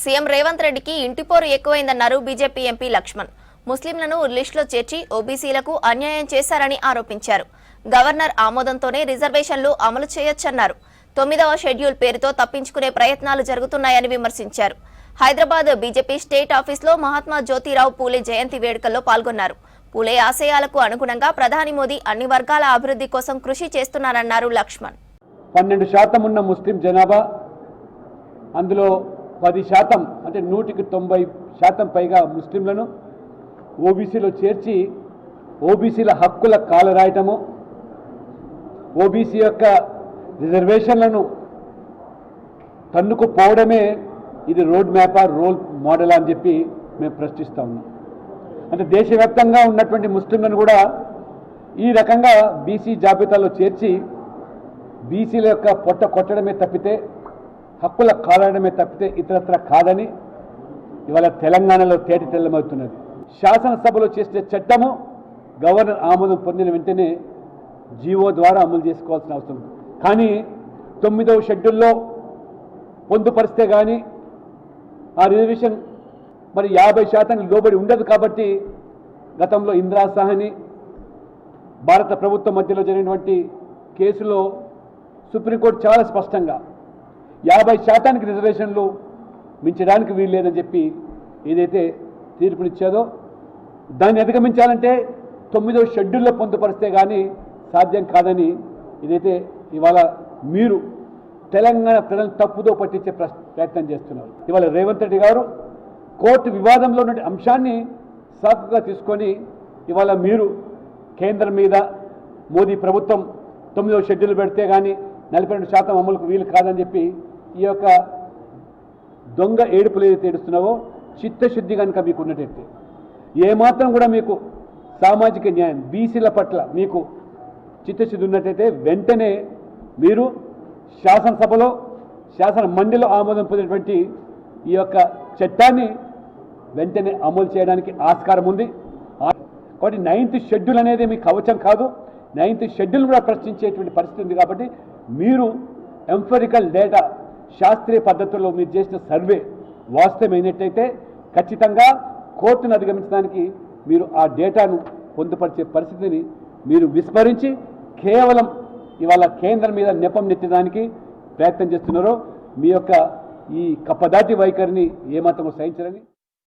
CM Revanth రెడ్డికి ఇంటిపోరు ఎక్కువైందన్నారు BJP MP Laxman. ముస్లింలను లిస్టులో చేర్చి ఓబీసీలకు అన్యాయం చేశారని ఆరోపించారు. గవర్నర్ ఆమోదంతోనే రిజర్వేషన్లు అమలు చేయొచ్చన్నారు. 9వ షెడ్యూల్ పేరుతో తప్పించుకునే ప్రయత్నాలు జరుగుతున్నాయని విమర్శించారు. హైదరాబాద్ బీజేపీ స్టేట్ ఆఫీస్లో మహాత్మా జ్యోతిరావు పూలే జయంతి వేడుకల్లో పాల్గొన్నారు. పూలే ఆశయాలకు అనుగుణంగా ప్రధాని మోదీ అన్ని వర్గాల అభివృద్ధి కోసం కృషి చేస్తున్నారన్నారు లక్ష్మణ్. 12% ఉన్న ముస్లిం జనాభా, అందులో 10% అంటే 190% పైగా ముస్లింలను ఓబీసీలో చేర్చి ఓబీసీల హక్కుల కాలరాయటము, ఓబీసీ యొక్క రిజర్వేషన్లను తన్నుకుపోవడమే ఇది రోడ్ మ్యాప్ రోల్ మోడల్ అని చెప్పి మేము ప్రశ్నిస్తూ ఉన్నాం. అంటే దేశవ్యాప్తంగా ఉన్నటువంటి ముస్లింలను కూడా ఈ రకంగా బీసీ జాబితాలో చేర్చి బీసీల యొక్క పొట్ట కొట్టడమే తప్పితే, హక్కుల కాలడమే తప్పితే ఇతరత్ర కాదని ఇవాళ తెలంగాణలో తేటి తెల్లమవుతున్నది. శాసనసభలో చేసే చట్టము గవర్నర్ ఆమోదం పొందిన వెంటనే జీవో ద్వారా అమలు చేసుకోవాల్సిన అవసరం. కానీ 9వ షెడ్యూల్లో పొందుపరిస్తే కానీ ఆ రిజర్వేషన్ మరి 50% లోబడి ఉండదు. కాబట్టి గతంలో ఇందిరా సాహ్ని భారత ప్రభుత్వం మధ్యలో జరిగినటువంటి కేసులో సుప్రీంకోర్టు చాలా స్పష్టంగా 50% రిజర్వేషన్లు మించడానికి వీలు లేదని చెప్పి ఏదైతే తీర్పునిచ్చాదో దాన్ని అధిగమించాలంటే 9వ షెడ్యూల్లో పొందుపరిస్తే కానీ సాధ్యం కాదని ఇదైతే ఇవాళ మీరు తెలంగాణ ప్రజలను తప్పుదో పట్టించే ప్రయత్నం చేస్తున్నారు. ఇవాళ రేవంత్ రెడ్డి గారు కోర్టు వివాదంలో ఉన్న అంశాన్ని సాకుగా తీసుకొని ఇవాళ మీరు కేంద్రం మీద మోదీ ప్రభుత్వం 9వ షెడ్యూల్ పెడితే కానీ 42% అమలుకు వీలు కాదని చెప్పి ఈ యొక్క దొంగ ఏడుపులు ఏదైతే ఏడుస్తున్నావో చిత్తశుద్ధి కనుక మీకు ఉన్నట్టయితే, ఏమాత్రం కూడా మీకు సామాజిక న్యాయం బీసీల పట్ల మీకు చిత్తశుద్ధి ఉన్నట్టయితే వెంటనే మీరు శాసనసభలో శాసన మండలిలో ఆమోదం పొందినటువంటి ఈ యొక్క చట్టాన్ని వెంటనే అమలు చేయడానికి ఆస్కారం ఉంది. కాబట్టి 9th షెడ్యూల్ అనేది మీ కవచం కాదు. 9th షెడ్యూల్ కూడా ప్రశ్నించేటువంటి పరిస్థితి ఉంది. కాబట్టి మీరు ఎంఫరికల్ డేటా శాస్త్రీయ పద్ధతుల్లో మీరు చేసిన సర్వే వాస్తవమైనట్టయితే ఖచ్చితంగా కోర్టును అధిగమించడానికి మీరు ఆ డేటాను పొందుపరిచే పరిస్థితిని మీరు విస్మరించి కేవలం ఇవాళ కేంద్రం మీద నెపం నెట్టడానికి ప్రయత్నం చేస్తున్నారో మీ యొక్క ఈ కప్పదాటి వైఖరిని ఏమాత్రం సహించరని